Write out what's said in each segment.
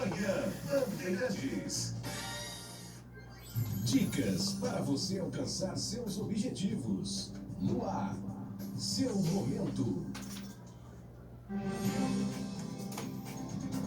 Manhã Bandeirantes. Dicas para você alcançar seus objetivos. No ar, seu momento.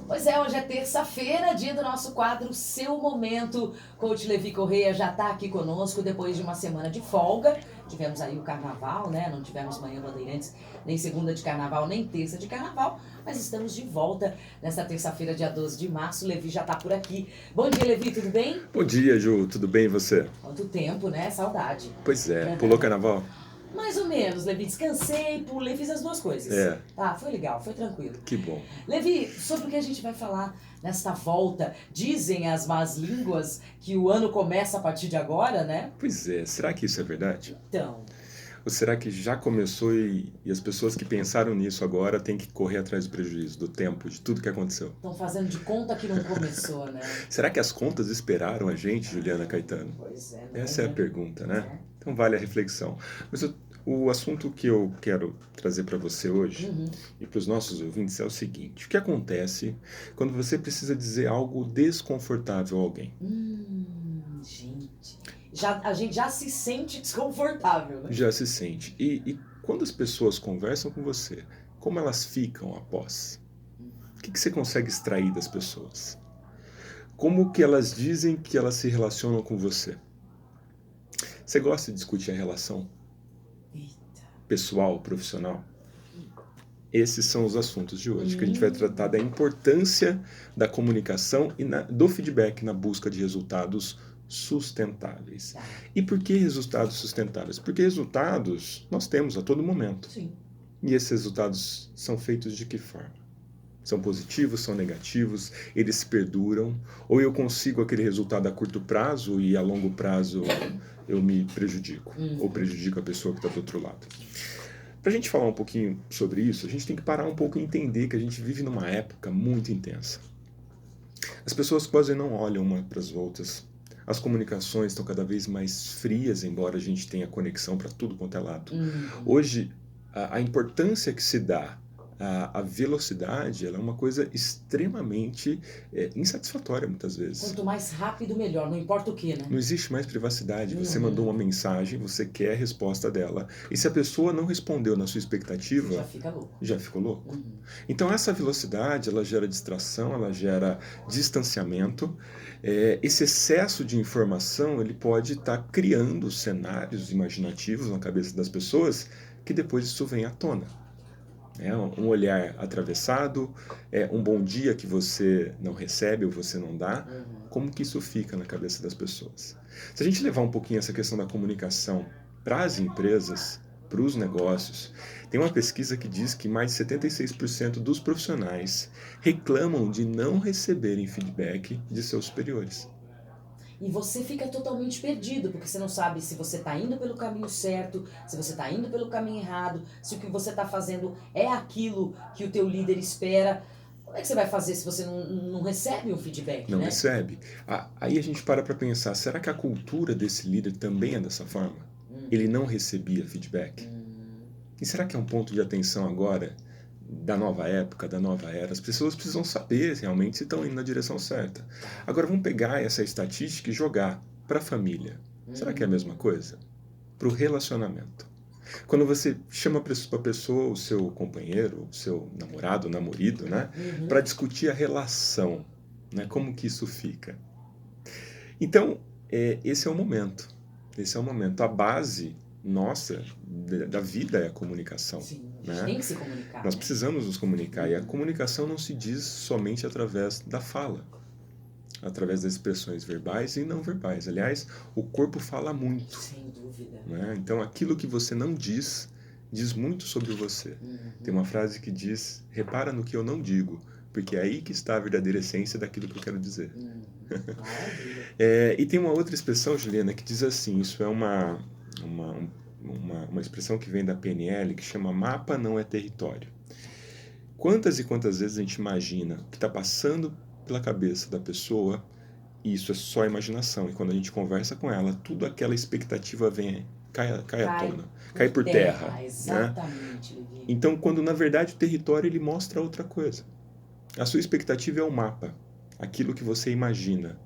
Pois é, hoje é terça-feira, dia do nosso quadro Seu Momento. Coach Levi Correia já está aqui conosco depois de uma semana de folga. Tivemos aí o carnaval, né? Não tivemos Manhã Bandeirantes, nem segunda de carnaval, nem terça de carnaval. Mas estamos de volta nesta terça-feira, dia 12 de março. O Levi já está por aqui. Bom dia, Levi, tudo bem? Bom dia, Ju. Tudo bem e você? Quanto tempo, né? Saudade. Pois é. Pulou carnaval? Mais ou menos, Levi. Descansei, pulei, fiz as duas coisas. É. Tá, foi legal, foi tranquilo. Que bom. Levi, sobre o que a gente vai falar nesta volta? Dizem as más línguas que o ano começa a partir de agora, né? Pois é. Será que isso é verdade? Então, Ou será que já começou e as pessoas que pensaram nisso agora têm que correr atrás do prejuízo, do tempo, de tudo que aconteceu? estão fazendo de conta que não começou, né? Será que as contas esperaram a gente, Juliana Caetano? Pois é, né? Essa é a pergunta, né? Então vale a reflexão. Mas o assunto que eu quero trazer para você hoje e para os nossos ouvintes é o seguinte: o que acontece quando você precisa dizer algo desconfortável a alguém? Gente, a gente já se sente desconfortável, né? Já se sente. E quando as pessoas conversam com você, como elas ficam após? O que você consegue extrair das pessoas? Como que elas dizem que elas se relacionam com você? Você gosta de discutir a relação Eita. pessoal, profissional? Esses são os assuntos de hoje, que a gente vai tratar da importância da comunicação e do feedback na busca de resultados sustentáveis. Tá. E por que resultados sustentáveis? Porque resultados nós temos a todo momento. Sim. E esses resultados são feitos de que forma? São positivos, são negativos, eles perduram, ou eu consigo aquele resultado a curto prazo e a longo prazo eu me prejudico, ou prejudico a pessoa que está do outro lado. Para a gente falar um pouquinho sobre isso, a gente tem que parar um pouco e entender que a gente vive numa época muito intensa. As pessoas quase não olham uma para as outras. As comunicações estão cada vez mais frias, embora a gente tenha conexão para tudo quanto é lado. Hoje, a importância que se dá à velocidade, ela é uma coisa extremamente insatisfatória muitas vezes. Quanto mais rápido, melhor, não importa o que, né? Não existe mais privacidade. Você mandou uma mensagem, você quer a resposta dela, e se a pessoa não respondeu na sua expectativa, Já fica louco. já ficou louco. Então essa velocidade, ela gera distração, ela gera distanciamento. Esse excesso de informação, ele pode estar criando cenários imaginativos na cabeça das pessoas, que depois isso vem à tona. Um olhar atravessado, um bom dia que você não recebe ou você não dá, como que isso fica na cabeça das pessoas? Se a gente levar um pouquinho essa questão da comunicação para as empresas, para os negócios, tem uma pesquisa que diz que mais de 76% dos profissionais reclamam de não receberem feedback de seus superiores. E você fica totalmente perdido, porque você não sabe se você está indo pelo caminho certo, se você está indo pelo caminho errado, se o que você está fazendo é aquilo que o teu líder espera. Como é que você vai fazer se você não recebe o feedback, Não né? recebe. Aí a gente para pensar, será que a cultura desse líder também é dessa forma? Ele não recebia feedback? E será que é um ponto de atenção agora, da nova época, da nova era? As pessoas precisam saber realmente se estão indo na direção certa. Agora vamos pegar essa estatística e jogar para a família. Será que é a mesma coisa? Para o relacionamento. Quando você chama para a pessoa, o seu companheiro, o seu namorado, namorido, né, para discutir a relação, né, como que isso fica? Então, esse é o momento. Esse é o momento. A base nossa, da vida é a comunicação. Sim, a né? gente tem que se comunicar. Nós né? precisamos nos comunicar, e a comunicação não se diz somente através da fala, através das expressões verbais e não verbais. Aliás, o corpo fala muito. Sem dúvida. Né? Então, aquilo que você não diz, diz muito sobre você. Tem uma frase que diz, repara no que eu não digo, porque é aí que está a verdadeira essência daquilo que eu quero dizer. Maravilha. E tem uma outra expressão, Juliana, que diz assim, isso é uma expressão que vem da PNL, que chama mapa não é território. Quantas e quantas vezes a gente imagina o que está passando pela cabeça da pessoa, e isso é só imaginação, e quando a gente conversa com ela, tudo aquela expectativa cai à tona, cai por terra. Exatamente, né? Levi. Então, quando na verdade o território ele mostra outra coisa. A sua expectativa é o mapa. aquilo que você imagina.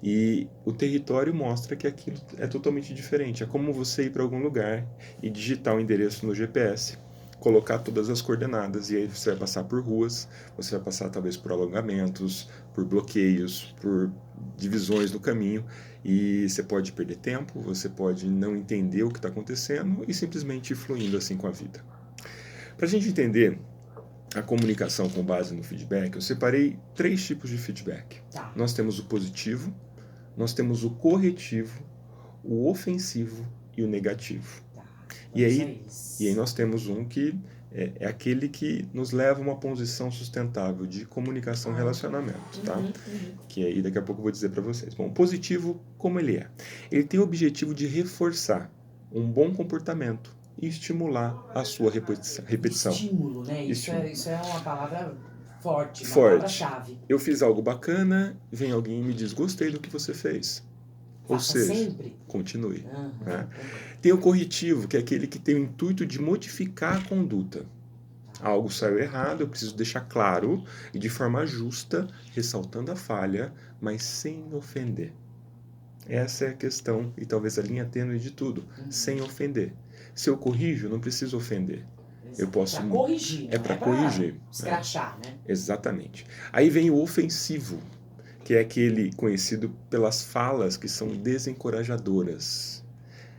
E o território mostra que aquilo é totalmente diferente. É como você ir para algum lugar e digitar o endereço no GPS, colocar todas as coordenadas, e aí você vai passar por ruas, você vai passar talvez por alongamentos, por bloqueios, por divisões no caminho, e você pode perder tempo, você pode não entender o que está acontecendo e simplesmente ir fluindo assim com a vida. Para a gente entender a comunicação com base no feedback, eu separei 3 tipos de feedback. Tá. Nós temos o positivo, nós temos o corretivo, o ofensivo e o negativo. Tá. E aí nós temos um que é aquele que nos leva a uma posição sustentável de comunicação e relacionamento, tá? Que aí daqui a pouco eu vou dizer para vocês. Bom, o positivo, como ele é? Ele tem o objetivo de reforçar um bom comportamento e estimular a sua repetição. Estímulo, né? Estímulo. Isso é uma palavra forte, uma Forte. palavra-chave. Eu fiz algo bacana, vem alguém e me diz, gostei do que você fez. Ou Faça seja, sempre. continue. Né? Tem o corretivo, que é aquele que tem o intuito de modificar a conduta. Algo saiu errado, eu preciso deixar claro e de forma justa, ressaltando a falha, mas sem ofender. Essa é a questão e talvez a linha tênue de tudo, sem ofender. Se eu corrijo, eu não preciso ofender. Eu posso. Para corrigir. É para corrigir. Escrachar, né? Exatamente. Aí vem o ofensivo, que é aquele conhecido pelas falas que são desencorajadoras,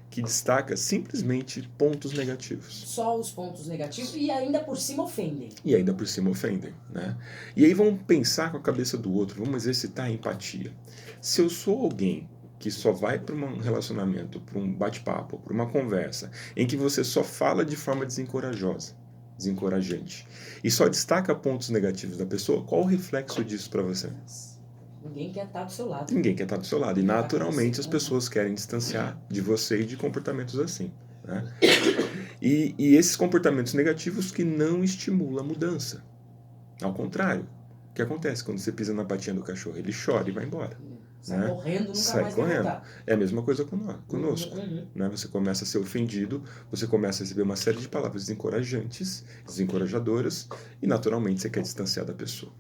que destaca simplesmente pontos negativos. Só os pontos negativos e ainda por cima ofendem. E ainda por cima ofendem, né? E aí vamos pensar com a cabeça do outro, vamos exercitar a empatia. Se eu sou alguém que só vai para um relacionamento, para um bate-papo, para uma conversa, em que você só fala de forma desencorajante, e só destaca pontos negativos da pessoa, qual o reflexo disso para você? Ninguém quer estar do seu lado. Ninguém quer estar do seu lado. E naturalmente as pessoas querem distanciar de você e de comportamentos assim. Né? E esses comportamentos negativos que não estimulam a mudança. Ao contrário, o que acontece quando você pisa na patinha do cachorro? Ele chora e vai embora. Sai correndo, nunca Sai mais correndo. vai voltar. É a mesma coisa conosco. Né? Você começa a ser ofendido, você começa a receber uma série de palavras desencorajantes, desencorajadoras, e naturalmente você quer distanciar da pessoa.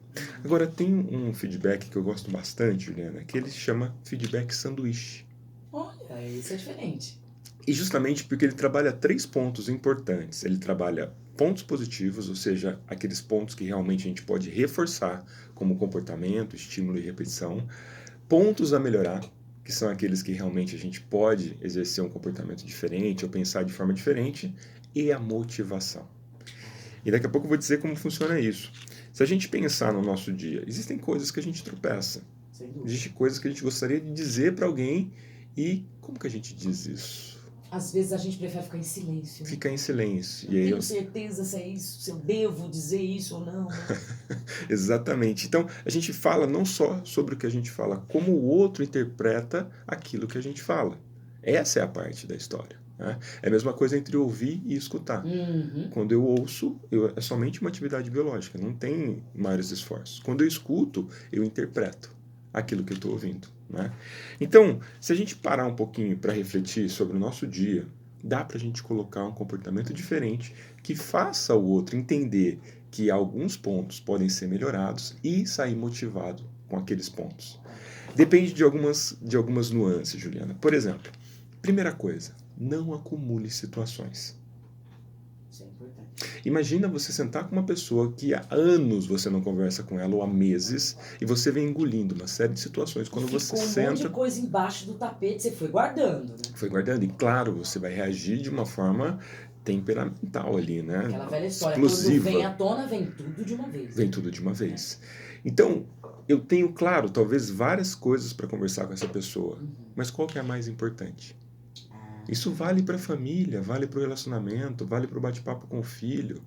Agora, tem um feedback que eu gosto bastante, Juliana, que ele se chama feedback sanduíche. Olha, isso é diferente. E justamente porque ele trabalha 3 pontos importantes. Ele trabalha pontos positivos, ou seja, aqueles pontos que realmente a gente pode reforçar, como comportamento, estímulo e repetição. Pontos a melhorar, que são aqueles que realmente a gente pode exercer um comportamento diferente ou pensar de forma diferente, e a motivação. E daqui a pouco eu vou dizer como funciona isso. Se a gente pensar no nosso dia, existem coisas que a gente tropeça. Existem coisas que a gente gostaria de dizer para alguém e como que a gente diz isso? Às vezes a gente prefere ficar em silêncio. Ficar em silêncio. Não tenho certeza se é isso, se eu devo dizer isso ou não. Exatamente. Então, a gente fala não só sobre o que a gente fala, como o outro interpreta aquilo que a gente fala. Essa é a parte da história. Né? É a mesma coisa entre ouvir e escutar. Quando eu ouço, é somente uma atividade biológica, não tem maiores esforços. Quando eu escuto, eu interpreto aquilo que eu estou ouvindo. Né? Então, se a gente parar um pouquinho para refletir sobre o nosso dia, dá para a gente colocar um comportamento diferente que faça o outro entender que alguns pontos podem ser melhorados e sair motivado com aqueles pontos. Depende de algumas nuances, Juliana. Por exemplo, primeira coisa, não acumule situações. Isso é importante. Imagina você sentar com uma pessoa que há anos você não conversa com ela, ou há meses, e você vem engolindo uma série de situações. Quando você senta... um monte de coisa embaixo do tapete, você foi guardando, né? Foi guardando. E claro, você vai reagir de uma forma temperamental ali, né? Aquela velha história. Explosiva. Quando vem à tona, vem tudo de uma vez. Vem tudo de uma vez. Então, eu tenho, claro, talvez várias coisas para conversar com essa pessoa. Mas qual que é a mais importante? Isso vale para a família, vale para o relacionamento, vale para o bate-papo com o filho,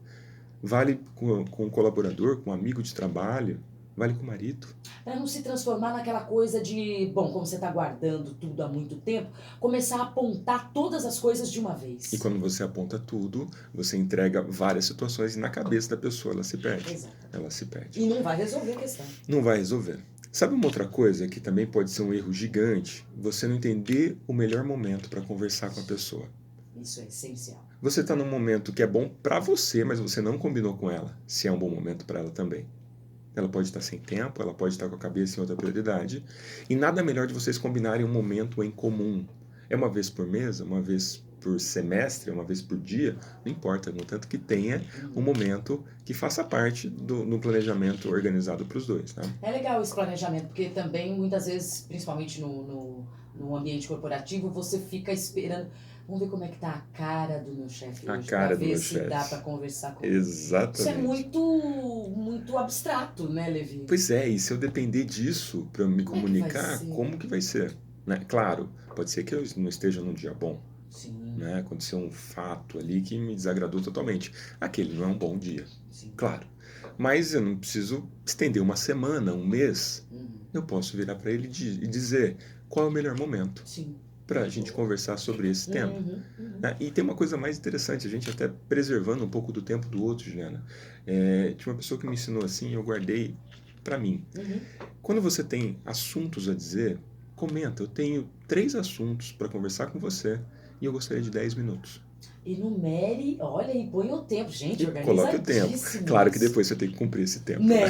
vale com o colaborador, com o amigo de trabalho, vale com o marido. Para não se transformar naquela coisa de, bom, como você está guardando tudo há muito tempo, começar a apontar todas as coisas de uma vez. E quando você aponta tudo, você entrega várias situações e na cabeça da pessoa ela se perde. Exato. Ela se perde. E não vai resolver a questão. Não vai resolver. Sabe uma outra coisa que também pode ser um erro gigante? Você não entender o melhor momento para conversar com a pessoa. Isso é essencial. Você está num momento que é bom para você, mas você não combinou com ela, se é um bom momento para ela também. ela pode estar sem tempo, ela pode estar com a cabeça em outra prioridade, e nada melhor de vocês combinarem um momento em comum. É uma vez por mês, uma vez por semestre, uma vez por dia, não importa, no tanto que tenha um momento que faça parte do planejamento organizado para os dois, né? É legal esse planejamento, porque também, muitas vezes, principalmente no ambiente corporativo, você fica esperando, vamos ver como é que tá a cara do meu chefe hoje, pra ver se dá para conversar com ele. Exatamente. Isso é muito abstrato, né, Levi? Pois é, e se eu depender disso para me comunicar, como que vai ser? Né? Claro, pode ser que eu não esteja num dia bom. Sim. Né? Aconteceu um fato ali que me desagradou totalmente. Aquele não é um bom dia, Sim. claro. Mas eu não preciso estender uma semana, um mês. Eu posso virar para ele e dizer qual é o melhor momento para a gente conversar sobre esse tema. Né? E tem uma coisa mais interessante, a gente até preservando um pouco do tempo do outro, Juliana. Tinha uma pessoa que me ensinou assim, eu guardei para mim. Quando você tem assuntos a dizer, comenta, eu tenho 3 assuntos para conversar com você e eu gostaria de 10 minutos. Enumere, olha, e põe o tempo. Gente, coloque o tempo. Claro que depois você tem que cumprir esse tempo. Né?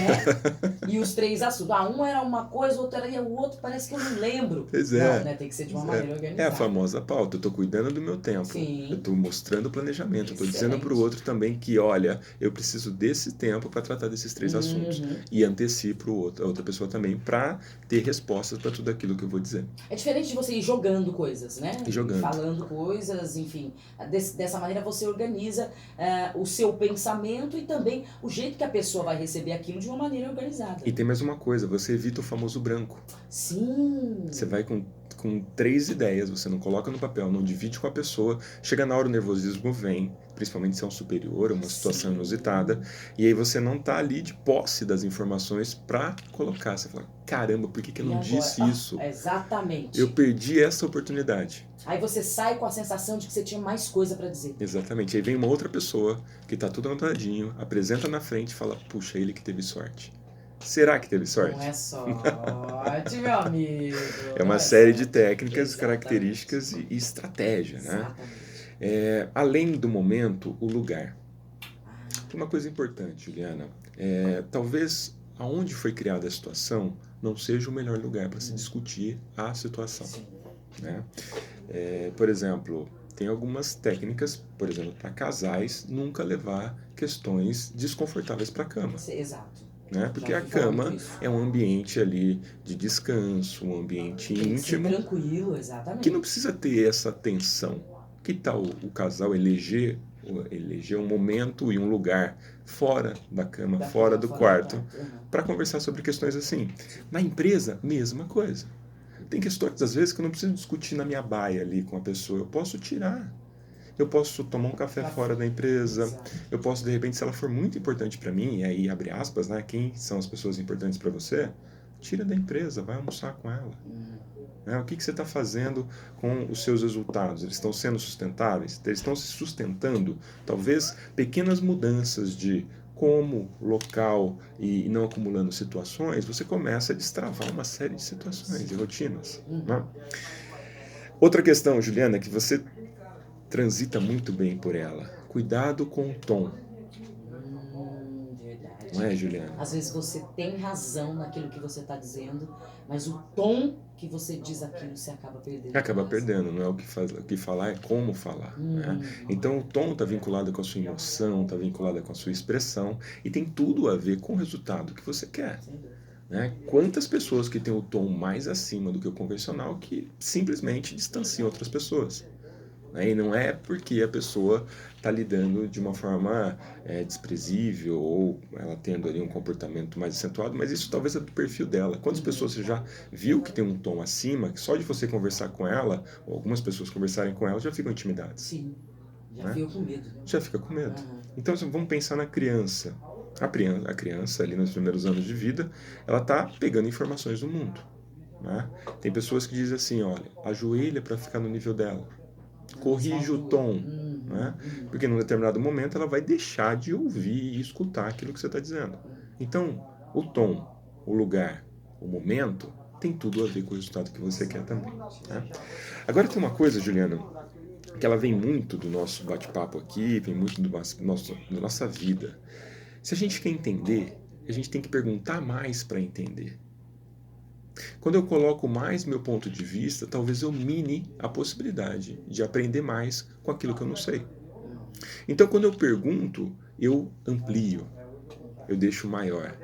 E os 3 assuntos. Um era uma coisa, outro era o outro, parece que eu não lembro. Pois é. Não, né? Tem que ser de uma maneira organizada. É a famosa pauta. Eu estou cuidando do meu tempo. Sim. Eu estou mostrando o planejamento. Eu estou dizendo para o outro também que, olha, eu preciso desse tempo para tratar desses 3 assuntos. E antecipo a outra pessoa também para ter respostas para tudo aquilo que eu vou dizer. É diferente de você ir jogando coisas, né? E jogando. Falando coisas, enfim. Dessa maneira você organiza o seu pensamento e também o jeito que a pessoa vai receber aquilo de uma maneira organizada. E tem mais uma coisa, você evita o famoso branco. Sim. Você vai com 3 ideias, você não coloca no papel, não divide com a pessoa, chega na hora o nervosismo vem, principalmente se é um superior, uma situação inusitada, e aí você não tá ali de posse das informações para colocar. Você fala, caramba, por que eu não disse isso? Exatamente. Eu perdi essa oportunidade. Aí você sai com a sensação de que você tinha mais coisa para dizer. Exatamente. Aí vem uma outra pessoa que tá tudo anotadinho, apresenta na frente e fala, puxa, ele que teve sorte. Será que teve sorte? Não é sorte, meu amigo. É uma série de técnicas, características e estratégia, né? Além do momento, o lugar. Uma coisa importante, Juliana, talvez aonde foi criada a situação não seja o melhor lugar para se discutir a situação. Né? Por exemplo, tem algumas técnicas, por exemplo, para casais nunca levar questões desconfortáveis para a cama. Exato. Né? Porque a cama é um ambiente ali de descanso, um ambiente íntimo. Tranquilo, exatamente. Que não precisa ter essa tensão. Que tal o casal eleger um momento e um lugar fora da cama, fora do quarto, para conversar sobre questões assim? Na empresa, mesma coisa. Tem questões, às vezes, que eu não preciso discutir na minha baia ali com a pessoa. Eu posso tirar. Eu posso tomar um café fora da empresa. Exato. Eu posso, de repente, se ela for muito importante para mim, e aí abre aspas, né? Quem são as pessoas importantes para você? Tira da empresa, vai almoçar com ela. Né? O que você está fazendo com os seus resultados? Eles estão sendo sustentáveis? Eles estão se sustentando? Talvez pequenas mudanças de como, local e não acumulando situações, você começa a destravar uma série de situações e rotinas. Né? Outra questão, Juliana, que você transita muito bem por ela. Cuidado com o tom. Verdade. Não é, Juliana? Às vezes você tem razão naquilo que você está dizendo, mas o tom que você diz aquilo, você acaba perdendo. Acaba perdendo, não é o que falar, é como falar. Né? Então o tom está vinculado com a sua emoção, está vinculado com a sua expressão e tem tudo a ver com o resultado que você quer. Né? Quantas pessoas que têm o tom mais acima do que o convencional que simplesmente distanciam outras pessoas? E não é porque a pessoa está lidando de uma forma desprezível ou ela tendo ali um comportamento mais acentuado, mas isso talvez é do perfil dela. Quantas pessoas você já viu que tem um tom acima, que só de você conversar com ela, ou algumas pessoas conversarem com ela, já ficam intimidadas? Sim, já fica com medo. Né? Já fica com medo. Então vamos pensar na criança. A criança ali nos primeiros anos de vida, ela está pegando informações do mundo. Né? Tem pessoas que dizem assim, olha, ajoelha para ficar no nível dela. Corrige o tom, né? Porque num determinado momento ela vai deixar de ouvir e escutar aquilo que você está dizendo. Então, o tom, o lugar, o momento tem tudo a ver com o resultado que você quer também. Né? Agora tem uma coisa, Juliana, que ela vem muito do nosso bate-papo aqui, vem muito da nossa vida. Se a gente quer entender a gente tem que perguntar mais para entender. Quando eu coloco mais meu ponto de vista, talvez eu mine a possibilidade de aprender mais com aquilo que eu não sei. Então, quando eu pergunto, eu amplio, eu deixo maior.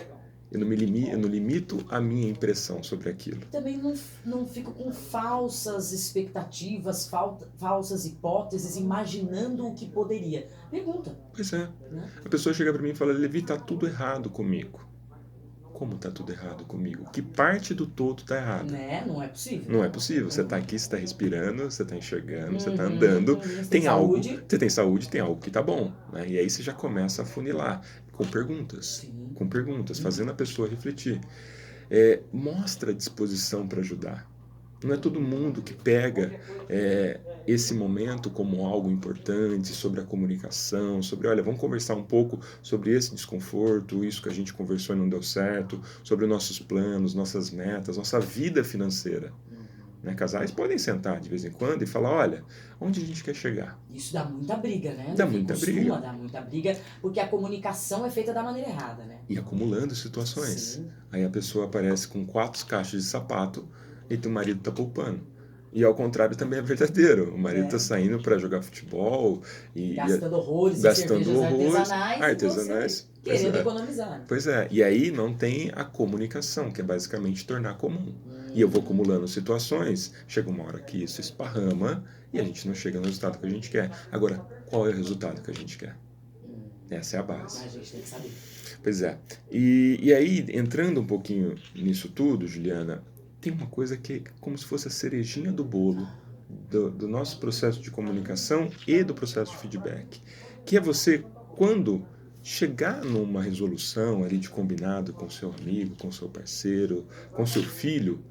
Eu não limito a minha impressão sobre aquilo. Também não fico com falsas expectativas, falsas hipóteses, imaginando o que poderia. Pergunta. Pois é. Né? A pessoa chega para mim e fala, Levi, tá tudo errado comigo. Como tá tudo errado comigo? Que parte do todo tá errada? Né? Não é possível. Não é possível. Você tá aqui, você tá respirando, você tá enxergando, você tá andando. Tem algo, saúde. você tem saúde, tem algo que tá bom. Né? E aí você já começa a funilar com perguntas. Sim. Com perguntas, fazendo a pessoa refletir. Mostra a disposição para ajudar. Não é todo mundo que pega esse momento como algo importante, sobre a comunicação, sobre, olha, vamos conversar um pouco sobre esse desconforto, isso que a gente conversou e não deu certo, sobre nossos planos, nossas metas, nossa vida financeira. Né? Casais podem sentar de vez em quando e falar, olha, onde a gente quer chegar? Isso dá muita briga, né? Dá muita briga. Dá muita briga, porque a comunicação é feita da maneira errada, né? E acumulando situações. Sim. Aí a pessoa aparece com 4 caixas de sapato e o marido tá poupando. E ao contrário também é verdadeiro. O marido tá saindo para jogar futebol e gastando horrores, gastando em cervejas horrores, artesanais, e você querendo economizar. Pois é, e aí não tem a comunicação, que é basicamente tornar comum. E eu vou acumulando situações, chega uma hora que isso esparrama e a gente não chega no resultado que a gente quer. Agora, qual é o resultado que a gente quer? Essa é a base. A gente tem que saber. Pois é. E aí, entrando um pouquinho nisso tudo, Juliana, tem uma coisa que é como se fosse a cerejinha do bolo do nosso processo de comunicação e do processo de feedback. Que é você, quando chegar numa resolução ali de combinado com seu amigo, com seu parceiro, com seu filho,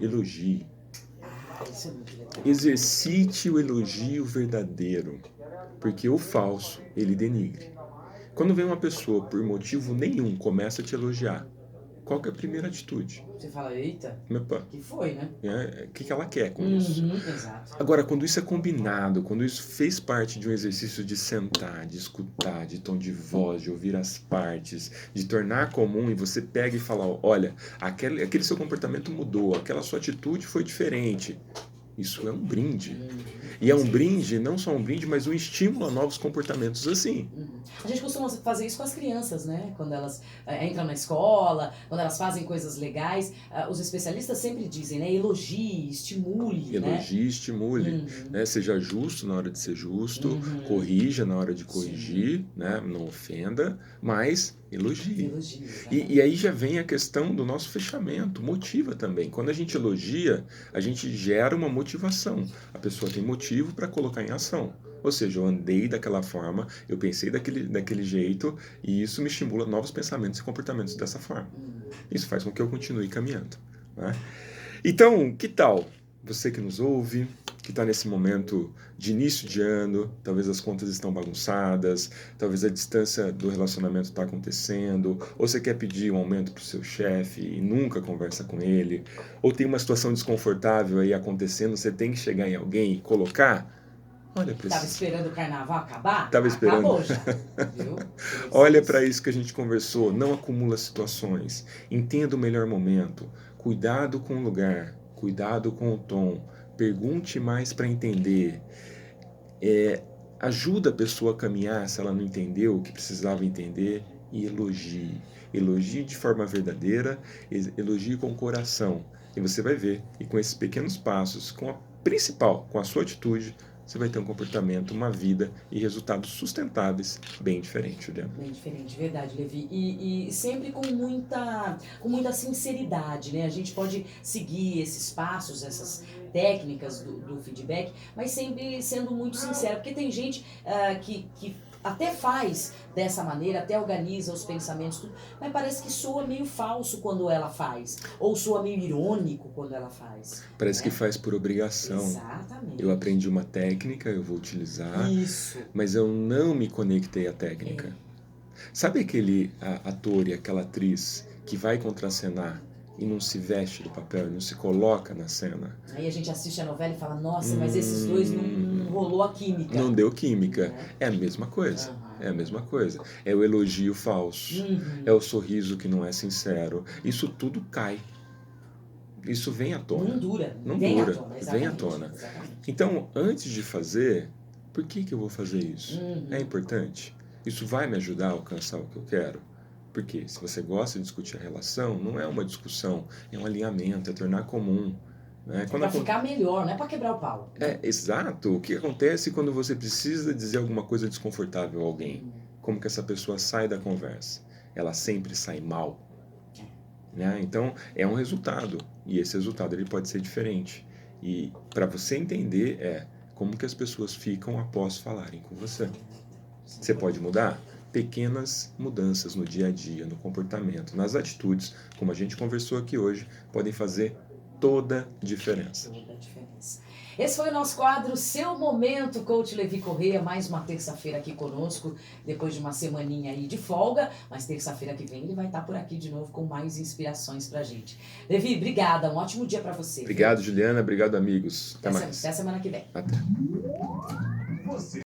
elogie. Isso é muito legal. Exercite o elogio verdadeiro, porque o falso, ele denigre. Quando vem uma pessoa, por motivo nenhum, começa a te elogiar, qual que é a primeira atitude? Você fala, eita, Opa, que foi, né? o que ela quer com isso? Exato. Agora, quando isso é combinado, quando isso fez parte de um exercício de sentar, de escutar, de tom de voz, de ouvir as partes, de tornar comum, e você pega e fala, olha, aquele seu comportamento mudou, aquela sua atitude foi diferente. Isso é um brinde. E é um brinde, não só um brinde, mas um estímulo a novos comportamentos assim. A gente costuma fazer isso com as crianças, né? Quando elas entram na escola, quando elas fazem coisas legais. Os especialistas sempre dizem, né? Elogie, estimule. Elogie, estimule. Né? Seja justo na hora de ser justo, corrija na hora de corrigir, né? Não ofenda, mas elogie. E aí já vem a questão do nosso fechamento, motiva também. Quando a gente elogia, a gente gera uma motivação. A pessoa tem motivo para colocar em ação. Ou seja, eu andei daquela forma, eu pensei daquele jeito, e isso me estimula novos pensamentos e comportamentos dessa forma. Isso faz com que eu continue caminhando. Né? Então, que tal você que nos ouve, que está nesse momento de início de ano, talvez as contas estão bagunçadas, talvez a distância do relacionamento está acontecendo, ou você quer pedir um aumento para o seu chefe e nunca conversa com ele, ou tem uma situação desconfortável aí acontecendo, você tem que chegar em alguém e colocar. Olha para Tava esperando o carnaval acabar? Tava esperando. Acabou já, viu? Olha para isso que a gente conversou, não acumula situações, entenda o melhor momento, cuidado com o lugar, cuidado com o tom, pergunte mais para entender, ajuda a pessoa a caminhar se ela não entendeu o que precisava entender e elogie. Elogie de forma verdadeira, elogie com o coração. E você vai ver, e com esses pequenos passos, com a sua atitude, você vai ter um comportamento, uma vida e resultados sustentáveis bem diferentes, Juliana. Bem diferente, verdade, Levi. E sempre com muita sinceridade, né? A gente pode seguir esses passos, essas técnicas do feedback, mas sempre sendo muito sincero, porque tem gente que até faz dessa maneira, até organiza os pensamentos, tudo, mas parece que soa meio falso quando ela faz, ou soa meio irônico quando ela faz. Parece que faz por obrigação. Exatamente. Eu aprendi uma técnica, eu vou utilizar, Isso. mas eu não me conectei à técnica. Sabe aquele ator e aquela atriz que vai contracenar e não se veste do papel, não se coloca na cena? Aí a gente assiste a novela e fala, nossa, mas esses dois não rolou a química. Não deu química. É a mesma coisa. É a mesma coisa. É o elogio falso. É o sorriso que não é sincero. Isso tudo cai. Isso vem à tona. Não dura. Não vem dura. À tona, Vem à tona. Exatamente. Então, antes de fazer, por que eu vou fazer isso? É importante? Isso vai me ajudar a alcançar o que eu quero? Porque se você gosta de discutir a relação, não é uma discussão, é um alinhamento, é tornar comum. Né? Para ficar melhor, não é para quebrar o pau. É, exato. O que acontece quando você precisa dizer alguma coisa desconfortável a alguém? Como que essa pessoa sai da conversa? Ela sempre sai mal. Né? Então, é um resultado. E esse resultado ele pode ser diferente. E para você entender como que as pessoas ficam após falarem com você. Você pode mudar? Pequenas mudanças no dia a dia, no comportamento, nas atitudes, como a gente conversou aqui hoje, podem fazer toda a diferença. Toda a diferença. Esse foi o nosso quadro Seu Momento, Coach Levi Correia, mais uma terça-feira aqui conosco, depois de uma semaninha aí de folga, mas terça-feira que vem ele vai estar por aqui de novo com mais inspirações pra gente. Levi, obrigada, um ótimo dia pra você. Obrigado, Juliana, obrigado, amigos. Até mais. Até semana que vem. Até.